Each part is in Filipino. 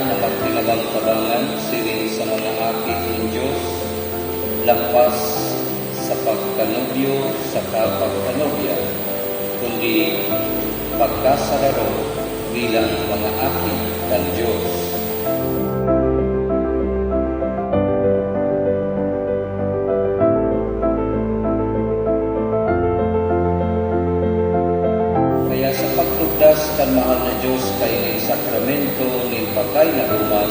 na magtinabang-tabangan siring sa mga akit ng Diyos, lampas sa pagkanobyo sa kapagkanobya, kundi pagkasararo bilang mga akit ng Diyos. Kaya sa pagtugdas kan mahal na Diyos kay ni sakramento ni pagkay na human,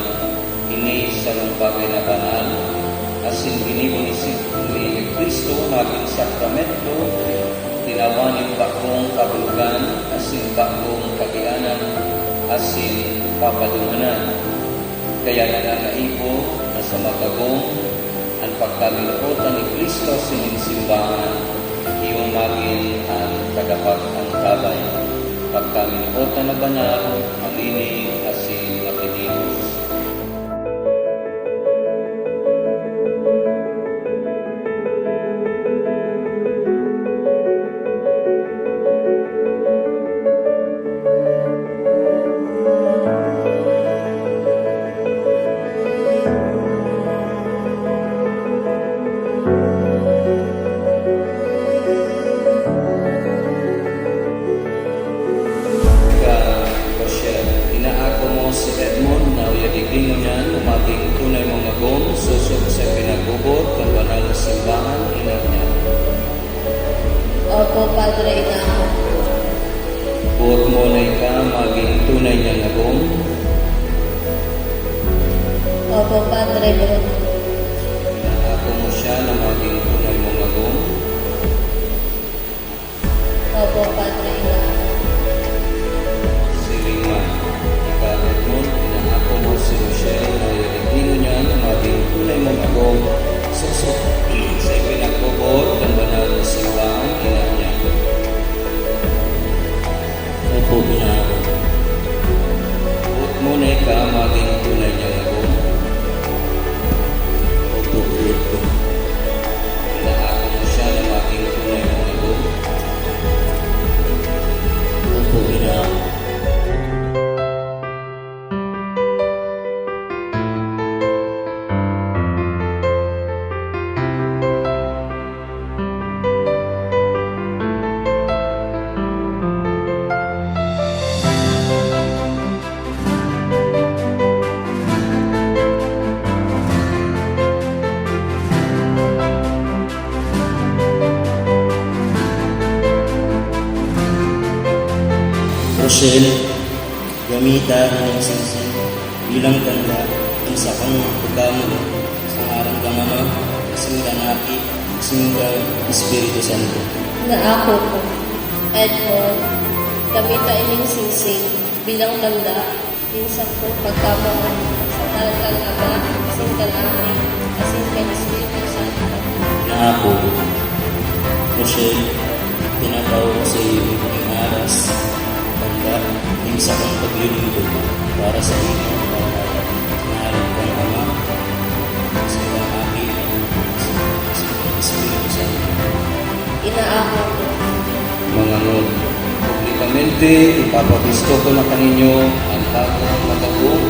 ini sa bagay na banal, asin ginibo ni Kristo maging sakramento, tinawanin bagong kabulugan, asin bagong kagianan, asin papadunganan. Kaya nananaibo na sa magagong ang pagkaminuotan ni Kristo sining simbahan, iyong maging ang kadapat ang tabay. Pagkaminuotan na banal, malinig, asin makinig. Opo, Padre, inaako. Hormonay ka maging tunay niyang nagong. Opo, Padre, Bruno. Inaako mo siya na maging tunay mong nagong. Opo, Padre, inaako. Silingan, ikaw Edmond, inaako mo si Rochelle na yaligino niya na maging tunay mong nagong. Susok sa ipinagbobot ng banal na simbahan, ina niya. Opo, inaako. Hormonay ka maging tunay niyang nagong. Opo, Edmond. Inaako mo siya na maging tunay mong nagong. Opo, inaako. Rochelle, gamitan ng singsing bilang tanda ang sakang pagkamulo sa ngaran kang Ama, kasing kanaki, kasing Espiritu Santo. Naako po. Edmond, gamita ining singsing bilang tanda, pinsak po pagkamuhan sa talagang Ama, kasing kanaki, kasing Espiritu Santo. Naako, Rochelle, tinatawag ko sa iyo ng aras, tanda, ng sakang paglilingkod para sa iyo, ngaran kang Ama, kasing kanaki, kasing Espiritu Santo. Inaako po. Mga Lord, publikamente ipapabisto ko na kaninyo ang bagong matagong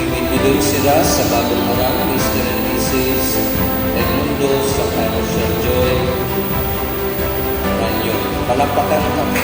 ibibigay sila sa bagong marang Mr. and Mrs. Edmundo sa Rochelle Joy Ranyo. Palapakan kami.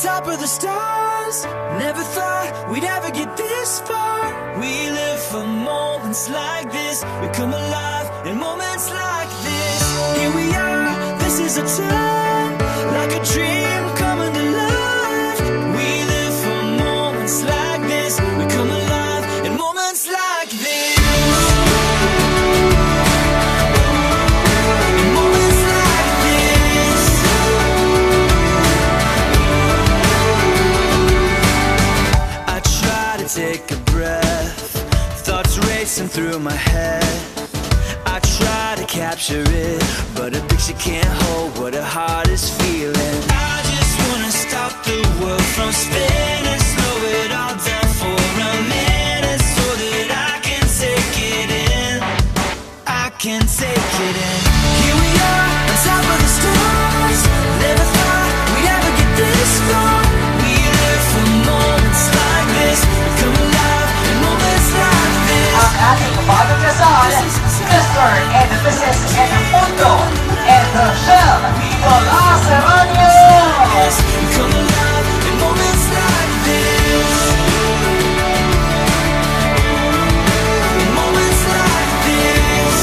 top of the stars. Never thought we'd ever get this far. We live for moments like this. We come alive in moments like this. Here we are, this is a time, like a dream coming to life. We live for moments like this. We come alive in moments like this. In moments like this. I try to take a breath, thoughts racing through my head. I try to capture it, but a picture can't hold what a heart is feeling. I just wanna stop the world from spinning, slow it all down for a minute, so that I can take it in. I can take it in. Here we are, on top of the stars. Never thought we'd ever get this far. We live for moments like this. Come alive in moments like this. Ang ating bagong kasal, Mr. and Mrs. Edmundo and Rochelle Colaseranio. Come alive in moments like this. In moments like this.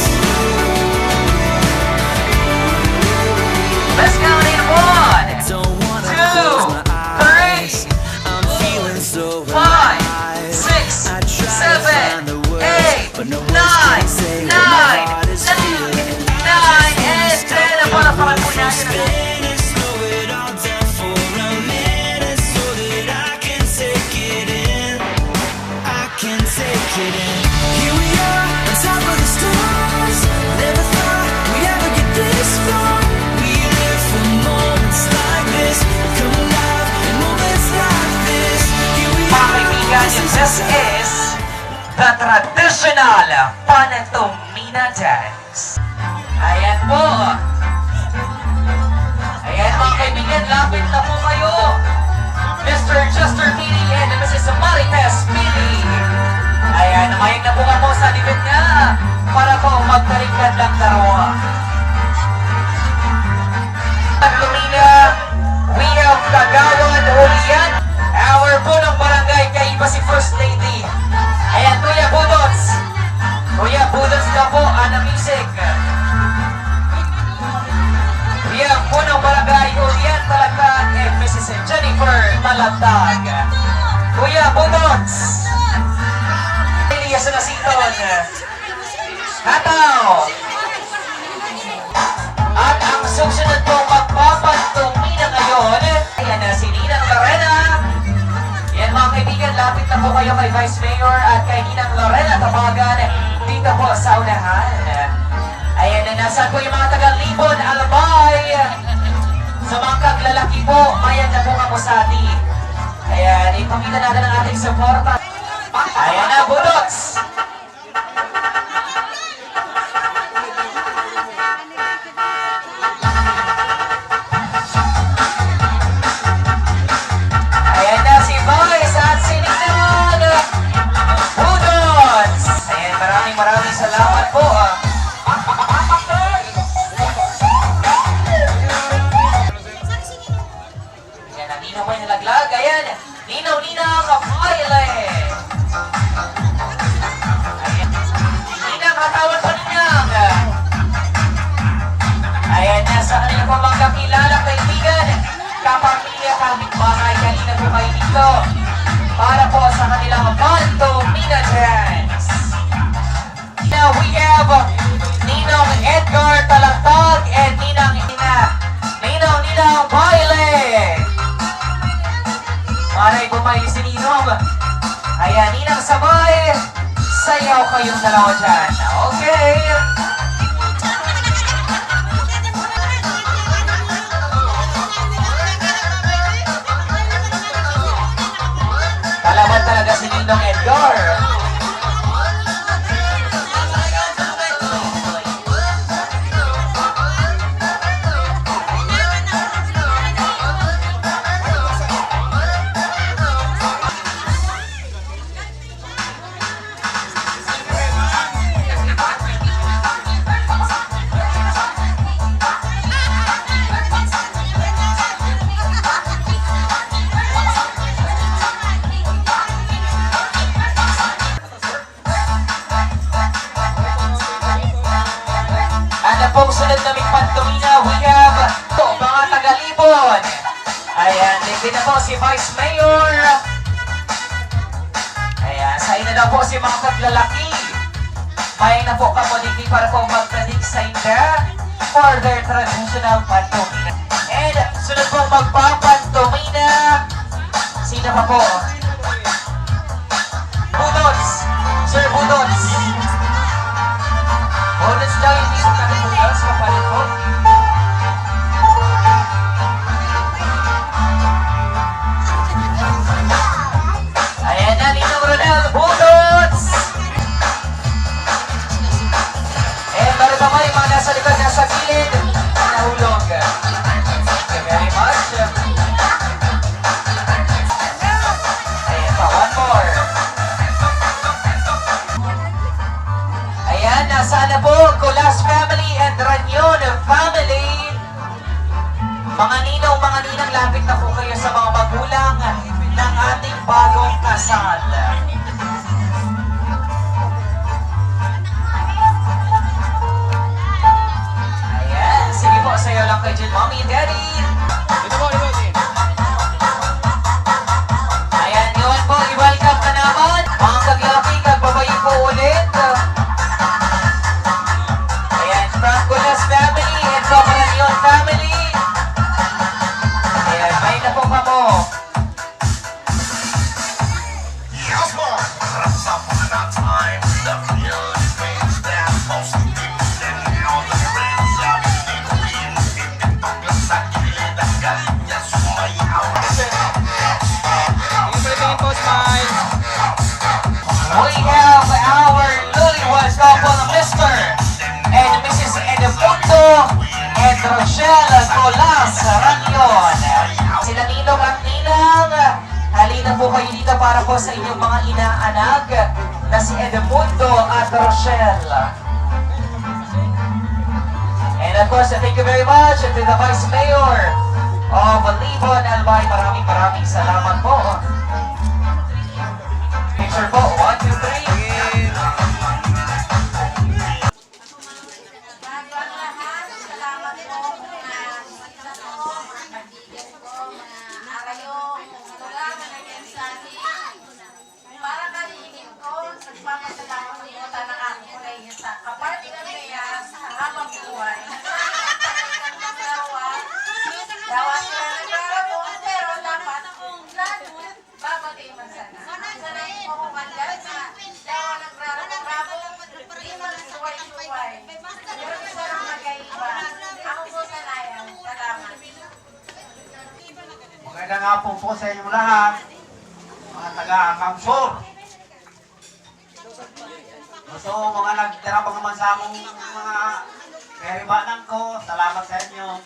Let's count in 1, Don't wanna 2, close my 3, eyes. I'm feeling so 5, alive. 6, I try to 7, find the words, 8, but no 9, words can say what my heart is 9, feeling. 9, and 10. Ang palapakan po natin ang Spin and slow it all down for a minute, so that I can take it in. I can take it in. Here we are, on top of the stars. Never thought we'd ever get this far. We live for moments like this. Come alive in moments like this. Here we mga are. kaibigan. This is the traditional Pantomima dance. Ayan po. Ayan mga kaibigan, lapit na po kayo. Mr. Chester Pili and Mrs. Marites Pili. Ayan, mayag na po ka po sa libid nga para po magtalikad lang darawa. Pantomima, we have Kagawad Julian, our punong barangay, kaiba si First Lady. Ayan, Kuya Budots. Kuya Budots na po, ana music. We have punong barangay, Julian Talagtag and Mrs. Jennifer Talagtag. Kuya Budots. Elias Nasiton. Hataw. At ang susunod po magpapantumina ngayon, ayan na si Ninang Lorena. Yan mga kaibigan, lapit na po kayo kay Vice Mayor at kay Ninang Lorena Tabagan dito po sa unahan. Ayan na, nasa po yung mga taga-Libon, Albay. Sa mga kaglalaki po, mayan na po kamusati. Ayan, ipakita natin ang ating suporta. Ayan na, Budots. Ayan na si Vice at si Ninang Budots. Ayan, maraming salamat po. Ayan, nalinaw po yung nalaglag. Ayan, Ninaw Violet. Ayan, Ninang, katawan pa Ninang. Ayan na, sa kanila po mga kakilalang kaibigan, kapamilya, kapitbahay, kanina po kayo dito para po sa kanilang Pantomima dance. Now we have Ninong Edgar Talagtag and Ninang Violet. Maray bumay si Ninong. Ayan, Ninang sabay. Sayaw kayong dalawa dyan. Okay. Kalaban talaga si Ninong Edgar. Ano pong sunod naming pantomina? We have mga taga-Libon. Ayan, ligpit na po si Vice Mayor. Ayan, sayo na daw po si mga paglalaki. May na po kamuniti para po mag-predict sa inda for their traditional pantomina. And sunod po magpapantomina. Sino pa po? Budots. Sir Budots. Budots daw yung isip natin Budots. Kapalit po. Ayan na, Ninong Ronel. Budots. And meron pa yung mga nasa likod, nasa gilid. Nahulog. Thank you very much. Ayan pa, one more. Ayan, nasa na po, Colas family and Ranyon family. Mga ninong, mga ninang, lapit na po kayo sa mga magulang ng ating bagong kasal. Ayan, sige po, sayo lang kay Jill, Mommy and Daddy. Ayan, yun po, i-welcome na naman. Mga kaglapi, kagbabayi po ulit. Ayan, from Colas family and from Ranyon family. Ayan, may na po pa mo. We have our newlyweds couple, Mr. and Mrs. Edemundo and Rochelle Colas Ranyon. Sila Ninong at Ninang, halina po kayo dito para po sa inyong mga inaanak na si Edemundo at Rochelle. And of course, thank you very much to the Vice Mayor of Libon, Albay. Maraming salamat po. Picture po, 1, 2, 3. Salamat po para kalihinin ko, nagpapasalamat ko po talaga ako kayo sa kapatid na kaya sa habang buhay. Dawa sila naglalaro, pero dapat babagay man sana. Sana yung pumumandal na dawa naglalaro, di man suway-suway. Pero gusto lang magkaiba. Ako po sanayan. Salamat. Magandang hapon po sa inyong lahat, mga taga-Kamsur. So, mga nagtira pa naman sa among mga karibanan ko, salamat sa inyo.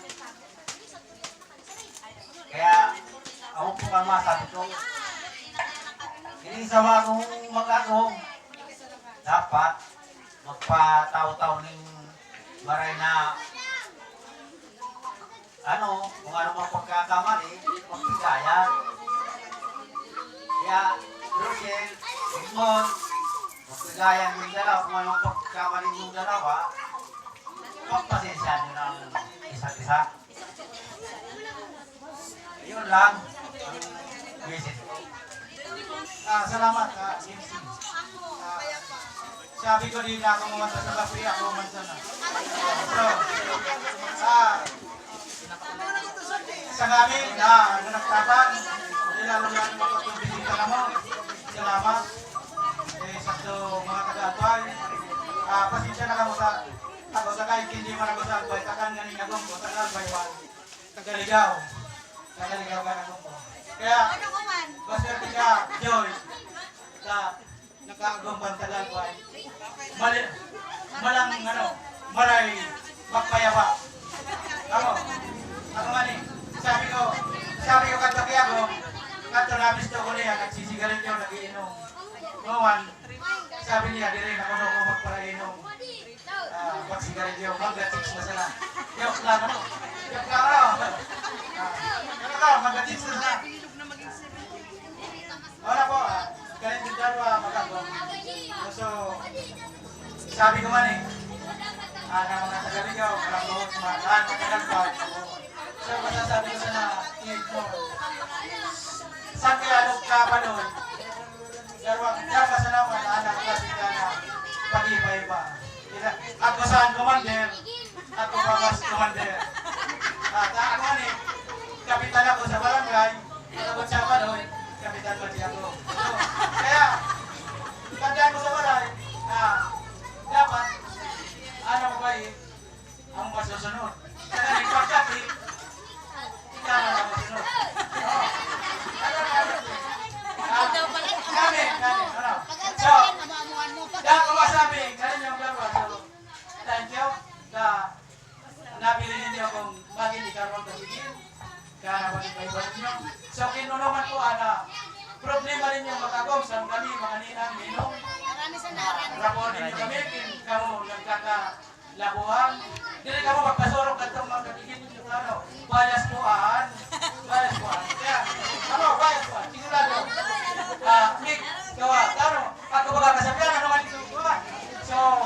Kaya, ako po kang masabi ko, hindi sa bagong mag-agong, dapat magpataw-taw ng maray na kung ano mga pagkakamali, magbigayan. Kaya, Rochelle, Edmond, magbigayan yung dalawa, kung anong pagkakamali yung dalawa, magpasensya nyo ng isa't isa. Yun lang, ang message ko. Salamat, MC. Sabi ko din ako umanta sa kape, ako umanta na. Sa namin na nagtaban, lalo na ang makapagbibitin ka mo. Salamat. Sa ito mga taga-atwal. Pasensya na kamo sa ako sa kahit hindi man ako sa atwal. Takan ganing agong ko, taga-albay wan. Tagaligaw. Tagaligaw ka na ko. Kaya, baswerte ka, Joy, sa nakaagong ban taga-albay. Malang maray magpayaba. Ako man sabi ko kataki ako, kato labis to ko niya, nagsisigarit niyo, nagiinom. Ngawan, sabi niya, di rin ako magparainom. Pagsigarit niyo, mag-gatix na sila. Yok lang ako. Mag-gatix na sila. Wala po, ganit yung dalawa, magagong. So, sabi ko man ng mga tagaligaw, kalabot, mga tagalpag. So, masasabi ko sana, iit mo. Saan kaya nagkapanood? Kaya kasalamat, anak kasi ka na pag-iba-iba. Ako saan commander, ako bagas commander. At ako ni, kapitan ako sa barangay, nakabot sa panood, kapitan pati ako. So, kaya, tandaan ko sa baray, dapat, ano mo ba ang masusunod. Kaya ipagkati, ikaw ang masusunod. Kami, ano? So, dahil ko masabi, ganun yung dalawa. So, thank you. Nabili ninyo kung bakit ikaroon kasigil. Kaya napag-ibay ninyo. So, kinunungan ko, problema rin yung makagom. Saan kami, mga ninang, ninong. Rapor ninyo kami, kamu nagkakalabuhan. Dili ka mo magpasurong katong mga katigin ninyo. Bayas puan. Bayas puan. Kaya, bayas puan. Sigurado. Nick, gawa. Ako baga kasabihan, ano man ito gawa. So,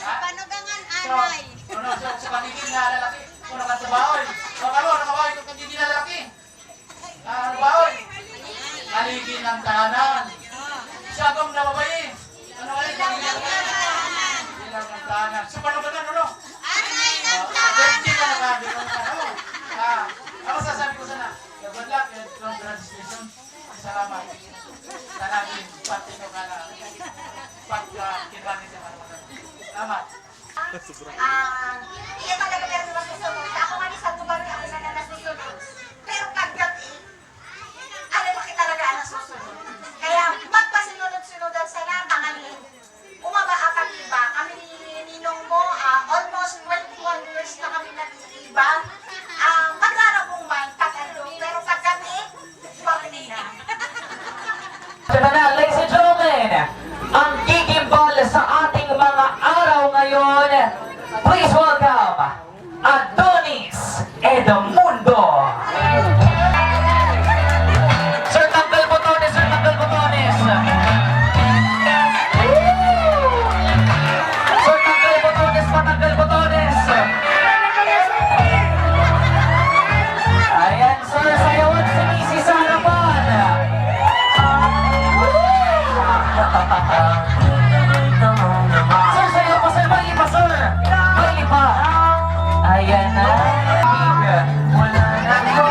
Panugangan anay. so, sa kanigin na lalaki, kung nakasabahoy. So, kamo, nakabahoy kung kanigin na lalaki. Ano bahoy? Kanigin ng tahanan. Siya akong nababayi. Ano ka rin? Kanigin ng tahanan. So, panugangan, ano? Anay ng Hindi ka nakabigong ka, ano? Ako sasabi ko sana, good luck and congratulations. Salamat. Sanagin, pati ko ka na pag-kinwani sa mga mga. Salamat. Iya talaga meron na nasusunod. Ako nga ni Santo Barrio, ako na nasusunod. Pero pagdating, laki talaga ang nasusunod. Kaya magpasinunod-sunodan sana kami. Umaba ang iba. Kami ni Ninong mo, almost 21 years na kami nag-iiba. Maglarabong man, pag-ando. Pero pag kami, pag-hindi na. Ladies and gentlemen, ang gigimbal sa ating mga araw ngayon, please welcome Adonis Edmundo. Sir Tanggal Botones, Sir Tanggal Botones. Sir Tanggal Botones, Patanggal Botones. Ayan, sir, sayawan si Missy sa harapan. Sir, sayo pa sir, mali pa sir. Mali pa. Ayan na. Wala na ko.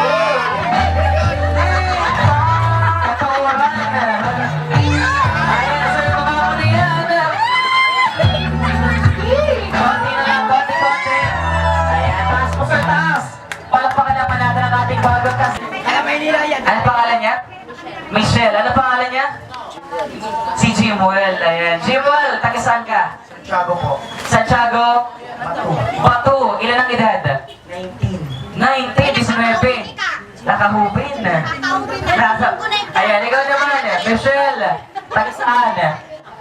Katawaran. Ayan sir, mga muli yan. Konti na lang, konti. Ayan, taas po sir, taas. Palakpakan naman natin ang ating bagong kasi. Ano pangalan niya? Michelle. Ano pangalan niya? Si Jimuel. Ayan. Jimuel, taga saan ka? Santiago po. Santiago? Batu. Ilan ang edad? 19. 19, 19. Nakahubin. Ayan, ikaw naman. Michelle, taga saan?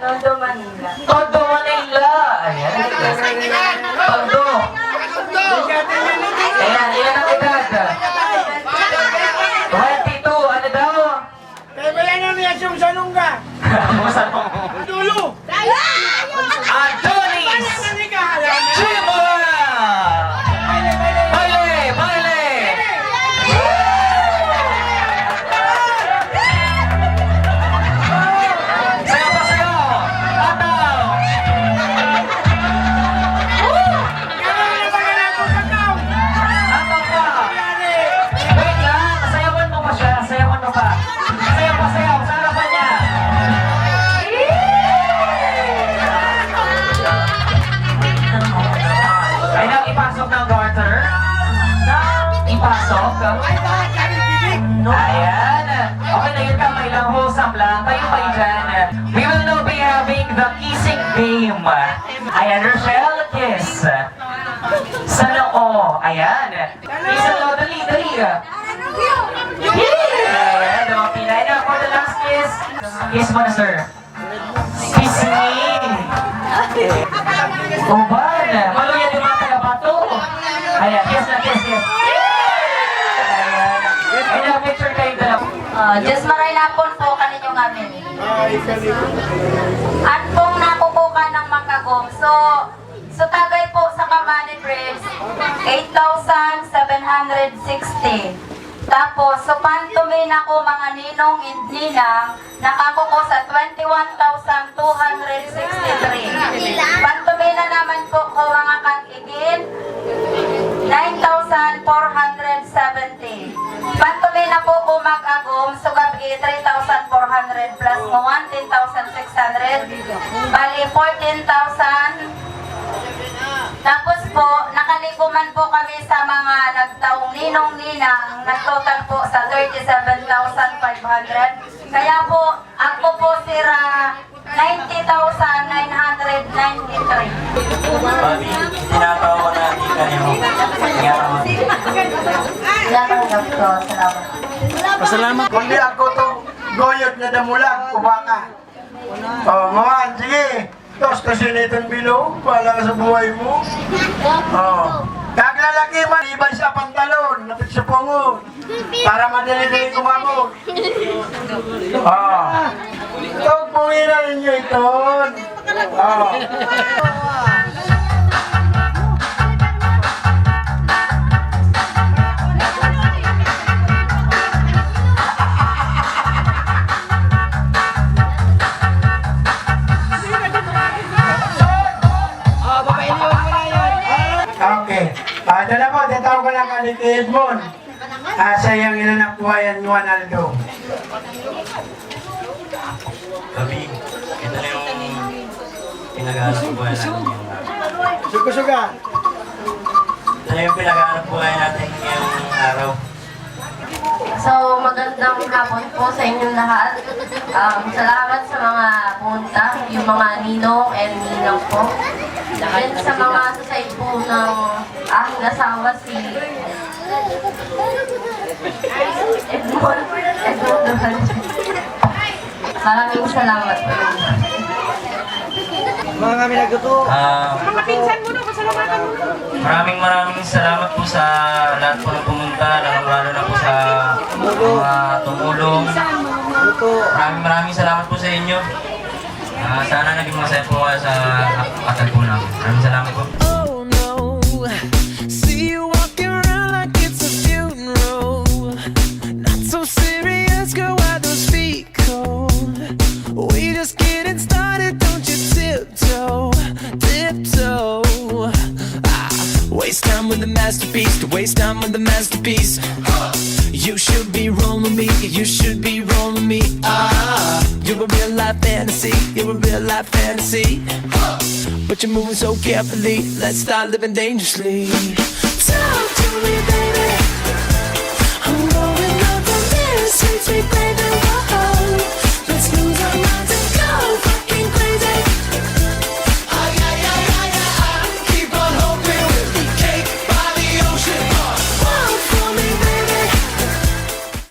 Todo Manila. Todo Manila. Ayan. Todo. Ayan, ilan ang edad? 22. Ano daw? Dulo! Adonis! Jimuel! Baile! Baile! Sayo pa sayo! Ataw! Ataw pa! Wait lang! Sayawan mo pa siya! Sayawan mo pa! Sayaw pa sayaw! Sa harapan niya! Ay nang ipasok ng garter. Ipasok. Ayan. Okay na yun kamay lang. Wholesome lang. Tayo pa dyan. We will now be having the kissing game. Ayan, Rochelle, kiss. Sa noo. Ayan. Kiss ang noo. Dali, dali. Ayan, dumapin na. Ayan, for the last kiss. Kiss mo na, sir. Kiss me. Uban. Maluya di mga taga-bato. Ayan, kiss na, kiss, kiss. Ayan. Ayan, picture kayo dalawa. Diyos maray napon po kaninyong amin. At pong nakukuha ng makagom. So tagay po sa kamay. money Bridge, 8,760. Tapos, so pantumin ako mga ninong and ninang, nakakuko sa 21,263. Pantumin na naman po ko mga kangigin, 9,470. Pantumin na po ko mag-agom, so gabi 3,400 plus mo 10,600. Bali, 14,000. Tapos po, nakaliguman po kami sa mga nagtaong ninong-ninang, nagtotal po sa 37,500. Kaya po, ako po sira 90,993. Babi, tinatawa na natin kanyo. Natanggap ko, salamat. Kundi ako to, goyot na damulag, kubaka. Oh, maman, sige. Tos kasi nitong bilog, pala ka sa buhay mo. Oh. Kaglalaki man, ibay sa pantalon, napit sa pungo. Para madali-dali kumamog. Oh. Ito, punginan ninyo ito. Oh. Okay. Ito na po, tatawag ko lang kay Edmond. Sa iyang inanak buhayan, Juan Aldo. Babi, ito na yung pinag-aanap buhay natin ngayong araw. Suga-suga. Ito na yung pinag-aanap buhay natin ngayong araw. So, magandang hapon po sa inyong lahat. Salamat sa mga punta, yung mga ninong and ninang po. And sa mga sa side po ng aking asawa si Edmond Duhan. Maraming salamat po. Mga kami nagtuto. Maraming salamat po sa lahat po na pumunta, lalo na po sa mga tumulong. Maraming salamat po sa inyo. Sana naging masaya po kayo sa katagpo namin. Maraming salamat po. Oh no, see you walking around like it's a funeral. Not so serious, girl, why those feet cold? We just getting started, don't you tiptoe, tiptoe. Waste time with the masterpiece, to waste time with the masterpiece. You should be rolling me, you should be rolling me. You're a real life fantasy, you're a real life fantasy. But you're moving so carefully, let's start living dangerously. Talk to me, baby.